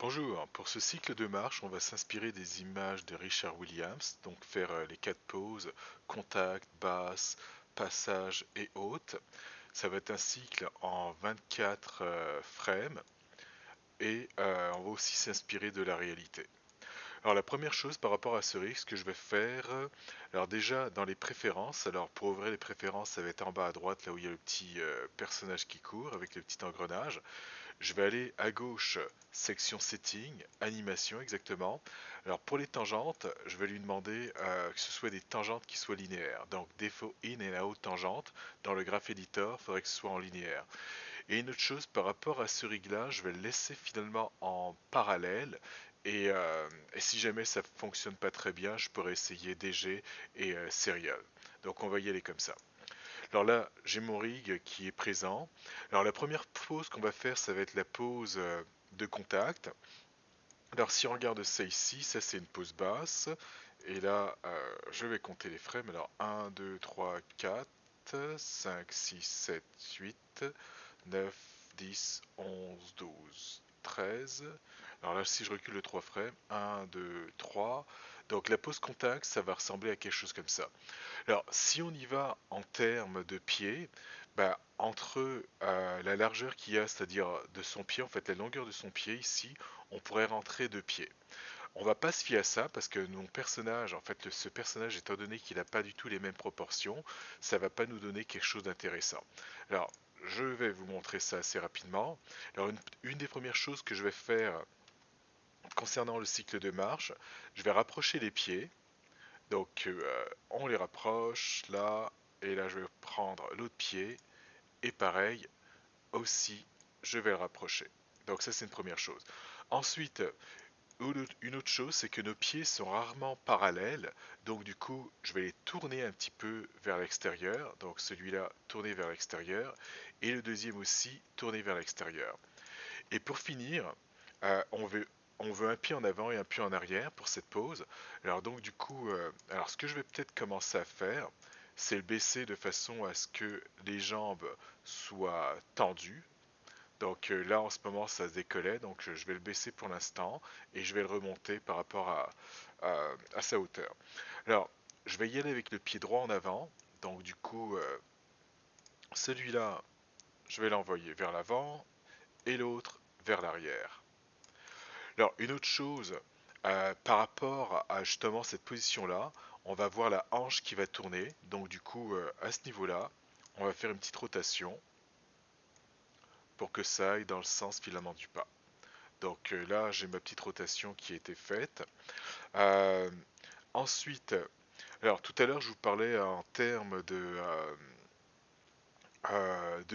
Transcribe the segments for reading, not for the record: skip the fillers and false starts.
Bonjour, pour ce cycle de marche, on va s'inspirer des images de Richard Williams, donc faire les quatre pauses, contact, basse, passage et haute. Ça va être un cycle en 24 frames et on va aussi s'inspirer de la réalité. Alors la première chose par rapport à ce risque que je vais faire, alors déjà dans les préférences, alors pour ouvrir les préférences, ça va être en bas à droite là où il y a le petit personnage qui court avec le petit engrenage. Je vais aller à gauche, section setting, animation exactement. Alors pour les tangentes, je vais lui demander que ce soit des tangentes qui soient linéaires. Donc défaut in et out tangente, dans le graph editor, il faudrait que ce soit en linéaire. Et une autre chose par rapport à ce réglage, je vais le laisser finalement en parallèle. Et si jamais ça fonctionne pas très bien, je pourrais essayer DG et serial. Donc on va y aller comme ça. Alors là, j'ai mon rig qui est présent. Alors la première pause qu'on va faire, ça va être la pause de contact. Alors si on regarde ça ici, ça c'est une pause basse. Et là, je vais compter les frames. Alors 1, 2, 3, 4, 5, 6, 7, 8, 9, 10, 11, 12, 13. Alors là, si je recule le 3 frames, 1, 2, 3. Donc la pause contact, ça va ressembler à quelque chose comme ça. Alors, si on y va en termes de pied, bah, entre la largeur qu'il y a, c'est-à-dire de son pied, en fait la longueur de son pied ici, on pourrait rentrer deux pieds. On va pas se fier à ça parce que mon personnage, en fait, ce personnage, étant donné qu'il n'a pas du tout les mêmes proportions, ça va pas nous donner quelque chose d'intéressant. Alors, je vais vous montrer ça assez rapidement. Alors, une des premières choses que je vais faire concernant le cycle de marche, je vais rapprocher les pieds. Donc on les rapproche là, et là je vais prendre l'autre pied, et pareil, aussi je vais le rapprocher. Donc ça c'est une première chose. Ensuite, une autre chose, c'est que nos pieds sont rarement parallèles, donc du coup je vais les tourner un petit peu vers l'extérieur, donc celui-là tourné vers l'extérieur, et le deuxième aussi tourné vers l'extérieur. Et pour finir, on veut un pied en avant et un pied en arrière pour cette pause. Alors donc du coup, alors ce que je vais peut-être commencer à faire, c'est le baisser de façon à ce que les jambes soient tendues. Donc là en ce moment ça se décollait, donc je vais le baisser pour l'instant et je vais le remonter par rapport à sa hauteur. Alors je vais y aller avec le pied droit en avant, donc du coup celui-là je vais l'envoyer vers l'avant et l'autre vers l'arrière. Alors, une autre chose, par rapport à justement cette position-là, on va voir la hanche qui va tourner. Donc, du coup, à ce niveau-là, on va faire une petite rotation pour que ça aille dans le sens finalement du pas. Donc là, j'ai ma petite rotation qui a été faite. Euh, ensuite, alors tout à l'heure, je vous parlais en termes de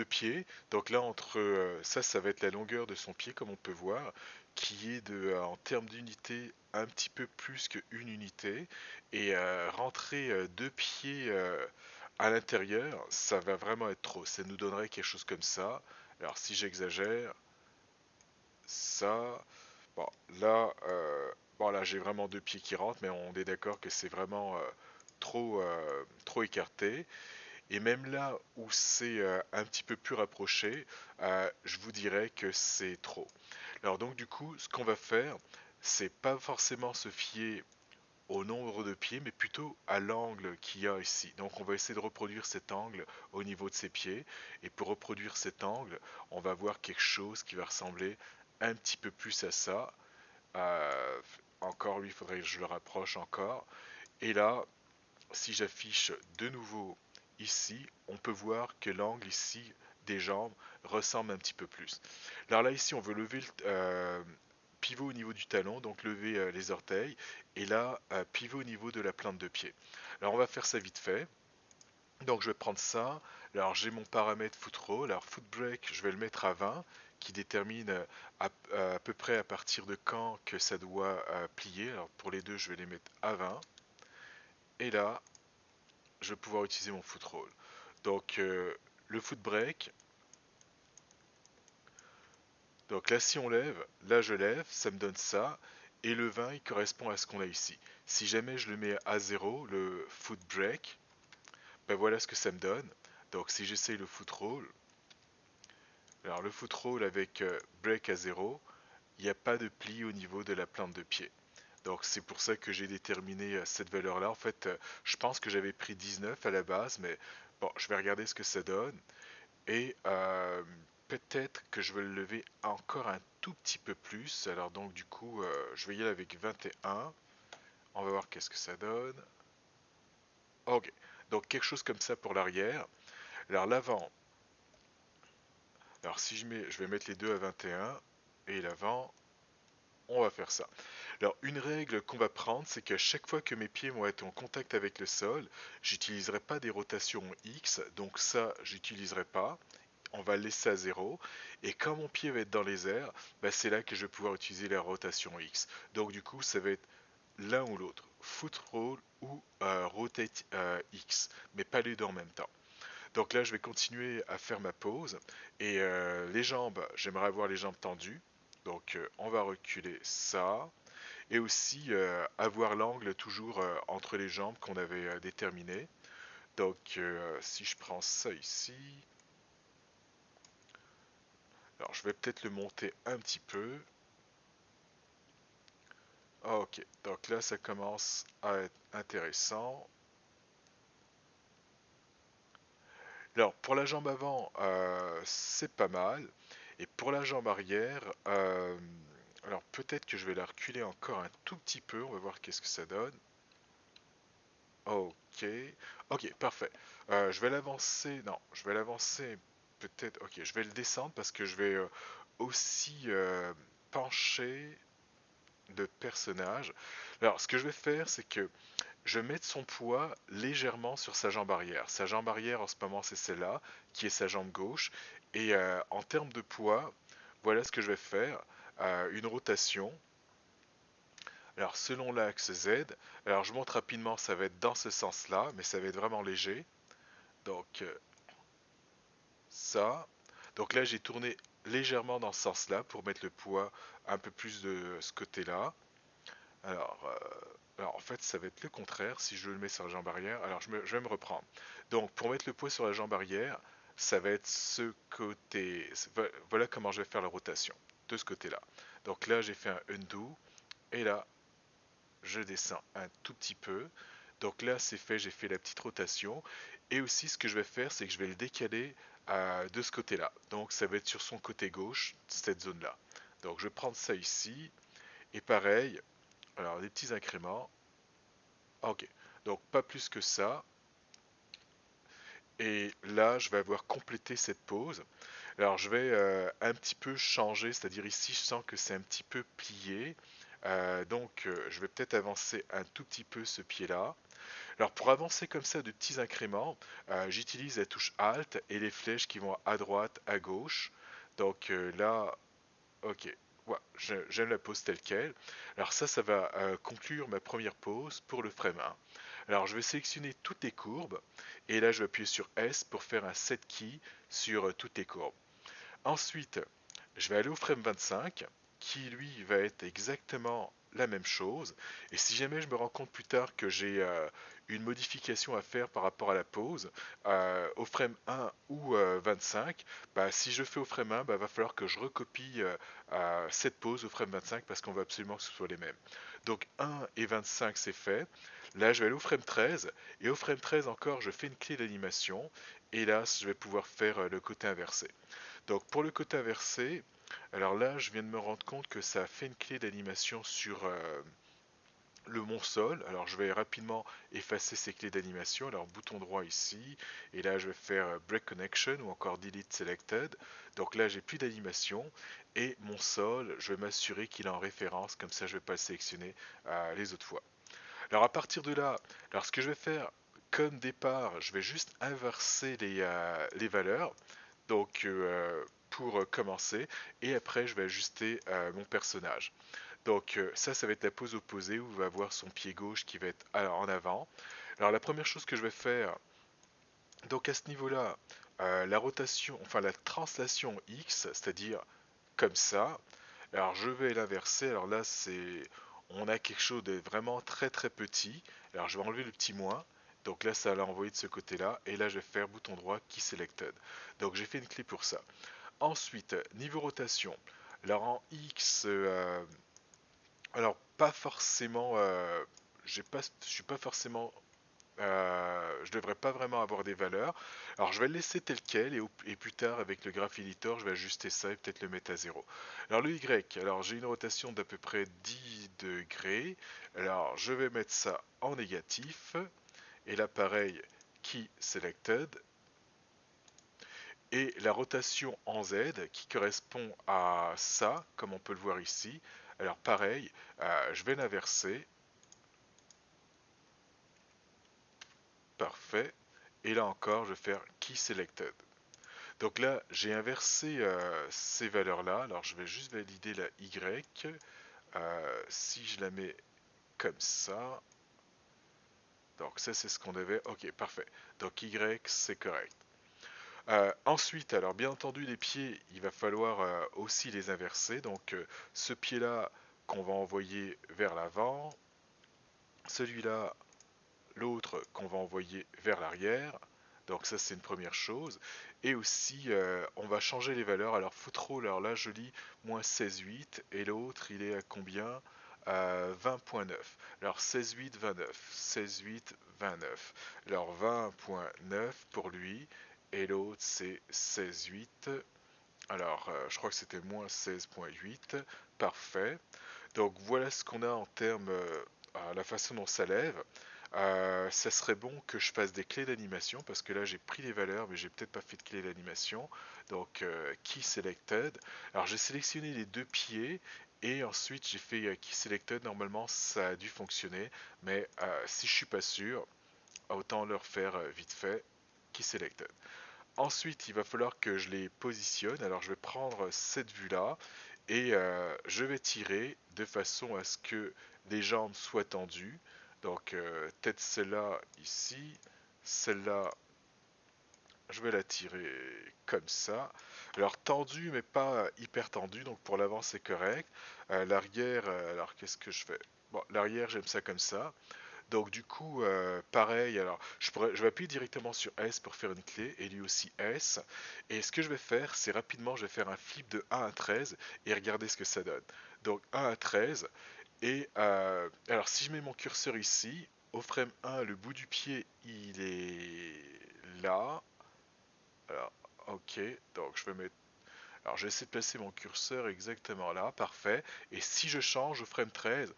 pied. Donc là, entre ça, ça va être la longueur de son pied, comme on peut voir, qui est en termes d'unité un petit peu plus qu'une unité. Et rentrer deux pieds à l'intérieur, ça va vraiment être trop. Ça nous donnerait quelque chose comme ça. Alors si j'exagère, ça, bon là j'ai vraiment deux pieds qui rentrent, mais on est d'accord que c'est vraiment trop écarté. Et même là où c'est un petit peu plus rapproché, je vous dirais que c'est trop. Alors donc du coup, ce qu'on va faire, c'est pas forcément se fier au nombre de pieds, mais plutôt à l'angle qu'il y a ici. Donc on va essayer de reproduire cet angle au niveau de ses pieds. Et pour reproduire cet angle, on va voir quelque chose qui va ressembler un petit peu plus à ça. Euh, Encore lui, il faudrait que je le rapproche encore. Et là, si j'affiche de nouveau ici, on peut voir que l'angle ici des jambes ressemble un petit peu plus. Alors là ici on veut lever le pivot au niveau du talon, donc lever les orteils, et là pivot au niveau de la plante de pied. Alors on va faire ça vite fait. Donc je vais prendre ça. Alors j'ai mon paramètre foot roll. Alors foot break, je vais le mettre à 20, qui détermine à peu près à partir de quand que ça doit plier. Alors pour les deux, je vais les mettre à 20. Et là, je vais pouvoir utiliser mon foot roll. Donc le foot break, donc là si on lève, là je lève, ça me donne ça, et le 20 il correspond à ce qu'on a ici. Si jamais je le mets à 0, le foot break, ben voilà ce que ça me donne. Donc si j'essaye le foot roll, alors le foot roll avec break à 0, il n'y a pas de pli au niveau de la plante de pied. Donc c'est pour ça que j'ai déterminé cette valeur-là. En fait, je pense que j'avais pris 19 à la base, mais bon, je vais regarder ce que ça donne. Et peut-être que je vais le lever encore un tout petit peu plus. Alors donc du coup, je vais y aller avec 21. On va voir qu'est-ce que ça donne. Ok, donc quelque chose comme ça pour l'arrière. Alors l'avant, alors si je vais mettre les deux à 21 et l'avant, on va faire ça. Alors une règle qu'on va prendre, c'est qu'à chaque fois que mes pieds vont être en contact avec le sol, j'utiliserai pas des rotations X, donc ça j'utiliserai pas. On va le laisser à 0. Et quand mon pied va être dans les airs, bah, c'est là que je vais pouvoir utiliser la rotation X. Donc du coup, ça va être l'un ou l'autre, foot roll ou rotate X, mais pas les deux en même temps. Donc là, je vais continuer à faire ma pause. Et les jambes, j'aimerais avoir les jambes tendues. Donc on va reculer ça. Et aussi avoir l'angle toujours entre les jambes qu'on avait déterminé. Donc si je prends ça ici, alors je vais peut-être le monter un petit peu. Ah, ok, donc là ça commence à être intéressant. Alors pour la jambe avant, c'est pas mal. Et pour la jambe arrière, alors peut-être que je vais la reculer encore un tout petit peu. On va voir qu'est-ce que ça donne. Ok, ok, parfait. Je vais l'avancer. Non, je vais l'avancer. Peut-être. Ok, je vais le descendre parce que je vais aussi pencher de personnage. Alors, ce que je vais faire, c'est que je vais mettre son poids légèrement sur sa jambe arrière. Sa jambe arrière, en ce moment, c'est celle-là, qui est sa jambe gauche. Et en termes de poids, voilà ce que je vais faire. Une rotation. Alors, selon l'axe Z, alors je montre rapidement, ça va être dans ce sens-là, mais ça va être vraiment léger. Donc, ça. Donc là, j'ai tourné légèrement dans ce sens-là pour mettre le poids un peu plus de ce côté-là. Alors, en fait, ça va être le contraire si je le mets sur la jambe arrière. Alors, je vais me reprendre. Donc, pour mettre le poids sur la jambe arrière, ça va être ce côté. Voilà comment je vais faire la rotation, de ce côté-là. Donc là, j'ai fait un undo, et là, je descends un tout petit peu. Donc là, c'est fait, j'ai fait la petite rotation. Et aussi, ce que je vais faire, c'est que je vais le décaler de ce côté-là. Donc, ça va être sur son côté gauche, cette zone-là. Donc, je vais prendre ça ici. Et pareil, alors des petits incréments. Ok, donc pas plus que ça. Et là, je vais avoir complété cette pause. Alors, je vais un petit peu changer, c'est-à-dire ici, je sens que c'est un petit peu plié. Donc, je vais peut-être avancer un tout petit peu ce pied-là. Alors, pour avancer comme ça de petits incréments, j'utilise la touche Alt et les flèches qui vont à droite, à gauche. Donc là, ok. Ouais, j'aime la pose telle quelle. Alors ça va conclure ma première pose pour le frame 1. Alors je vais sélectionner toutes les courbes et là je vais appuyer sur S pour faire un set key sur toutes les courbes. Ensuite, je vais aller au frame 25 qui lui va être exactement la même chose. Et si jamais je me rends compte plus tard que j'ai une modification à faire par rapport à la pause, au frame 1 ou 25, bah, si je fais au frame 1, bah, va falloir que je recopie cette pause au frame 25 parce qu'on veut absolument que ce soit les mêmes. Donc 1 et 25 c'est fait. Là je vais aller au frame 13 et au frame 13 encore je fais une clé d'animation et là je vais pouvoir faire le côté inversé. Donc pour le côté inversé, alors là je viens de me rendre compte que ça a fait une clé d'animation sur le mont-sol. Alors je vais rapidement effacer ces clés d'animation. Alors bouton droit ici, et là je vais faire Break Connection ou encore Delete Selected. Donc là j'ai plus d'animation, et mon sol, je vais m'assurer qu'il est en référence, comme ça je ne vais pas le sélectionner les autres fois. Alors à partir de là, alors ce que je vais faire comme départ, je vais juste inverser les valeurs. Donc pour commencer, et après je vais ajuster mon personnage. Donc ça va être la pose opposée où il va avoir son pied gauche qui va être en avant. Alors la première chose que je vais faire, donc à ce niveau-là, la rotation, enfin la translation X, c'est-à-dire comme ça. Alors je vais l'inverser. Alors là on a quelque chose de vraiment très très petit. Alors je vais enlever le petit moins. Donc là ça l'a envoyé de ce côté-là. Et là je vais faire bouton droit Key Selected. Donc j'ai fait une clé pour ça. Ensuite, niveau rotation. Alors en X, alors pas forcément, je suis pas forcément, je devrais pas vraiment avoir des valeurs. Alors je vais le laisser tel quel et plus tard avec le Graph Editor, je vais ajuster ça et peut-être le mettre à 0. Alors le Y, alors j'ai une rotation d'à peu près 10 degrés. Alors je vais mettre ça en négatif. Et là pareil, Key Selected. Et la rotation en Z qui correspond à ça, comme on peut le voir ici. Alors pareil, je vais l'inverser. Parfait. Et là encore, je vais faire Key Selected. Donc là, j'ai inversé ces valeurs-là. Alors je vais juste valider la Y. Si je la mets comme ça. Donc ça, c'est ce qu'on avait. Ok, parfait. Donc Y, c'est correct. Ensuite, alors bien entendu, les pieds, il va falloir aussi les inverser. Donc ce pied-là qu'on va envoyer vers l'avant, celui-là, l'autre qu'on va envoyer vers l'arrière. Donc ça, c'est une première chose. Et aussi, on va changer les valeurs. Alors Footroll, alors là, je lis moins 16,8 et l'autre, il est à combien 20,9. Alors 16,8, 29. 16,8, 29. Alors 20,9 pour lui. Et l'autre, c'est 16,8. Alors, je crois que c'était moins 16,8. Parfait. Donc voilà ce qu'on a en termes à la façon dont ça lève. Ça serait bon que je fasse des clés d'animation parce que là j'ai pris les valeurs mais j'ai peut-être pas fait de clés d'animation. Donc Key Selected. Alors j'ai sélectionné les deux pieds et ensuite j'ai fait Key Selected. Normalement ça a dû fonctionner mais si je suis pas sûr, autant le refaire vite fait. Key Selected. Ensuite, il va falloir que je les positionne. Alors, je vais prendre cette vue-là et je vais tirer de façon à ce que les jambes soient tendues. Donc, peut-être celle-là ici, celle-là, je vais la tirer comme ça. Alors, tendue, mais pas hyper tendue. Donc, pour l'avant, c'est correct. L'arrière, alors qu'est-ce que je fais? Bon, l'arrière, j'aime ça comme ça. Donc du coup, pareil, alors je vais appuyer directement sur S pour faire une clé, et lui aussi S. Et ce que je vais faire, c'est rapidement, je vais faire un flip de 1 à 13, et regardez ce que ça donne. Donc 1 à 13, et alors si je mets mon curseur ici, au frame 1, le bout du pied, il est là. Alors, ok, donc je vais mettre... Alors je vais essayer de placer mon curseur exactement là, parfait. Et si je change au frame 13,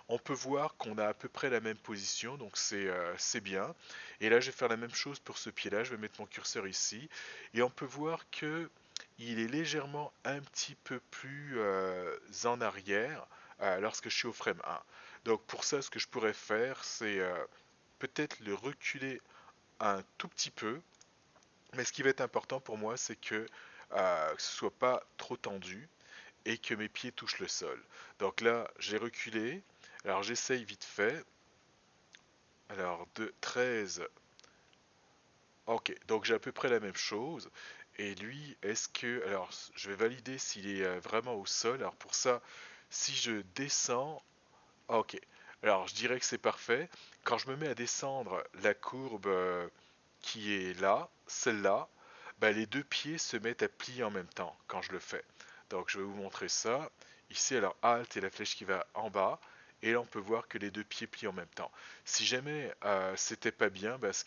on peut voir qu'on a à peu près la même position, donc c'est bien. Et là, je vais faire la même chose pour ce pied-là. Je vais mettre mon curseur ici. Et on peut voir que il est légèrement un petit peu plus en arrière lorsque je suis au frame 1. Donc pour ça, ce que je pourrais faire, c'est peut-être le reculer un tout petit peu. Mais ce qui va être important pour moi, c'est que ce soit pas trop tendu et que mes pieds touchent le sol. Donc là, j'ai reculé. Alors j'essaye vite fait. Alors de 13. Ok, donc j'ai à peu près la même chose. Et lui, est-ce que... Alors je vais valider s'il est vraiment au sol. Alors pour ça, si je descends... Ok, alors je dirais que c'est parfait. Quand je me mets à descendre la courbe qui est là, celle-là, bah, les deux pieds se mettent à plier en même temps quand je le fais. Donc je vais vous montrer ça. Ici, alors Alt et la flèche qui va en bas. Et là, on peut voir que les deux pieds plient en même temps. Si jamais c'était pas bien, bah, ce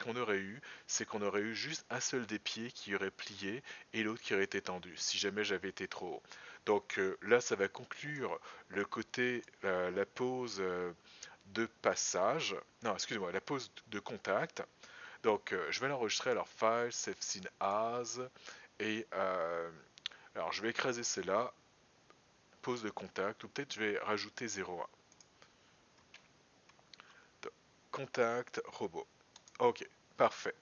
qu'on aurait eu, c'est qu'on aurait eu juste un seul des pieds qui aurait plié et l'autre qui aurait été tendu, si jamais j'avais été trop haut. Donc là, ça va conclure le côté, la pause de passage. Non, excusez-moi, la pause de contact. Donc, je vais l'enregistrer. Alors, File, Save Scene As. Et alors, je vais écraser celle-là. Pause de contact. Ou peut-être je vais rajouter 0,1. Contact, robot. Ok, parfait.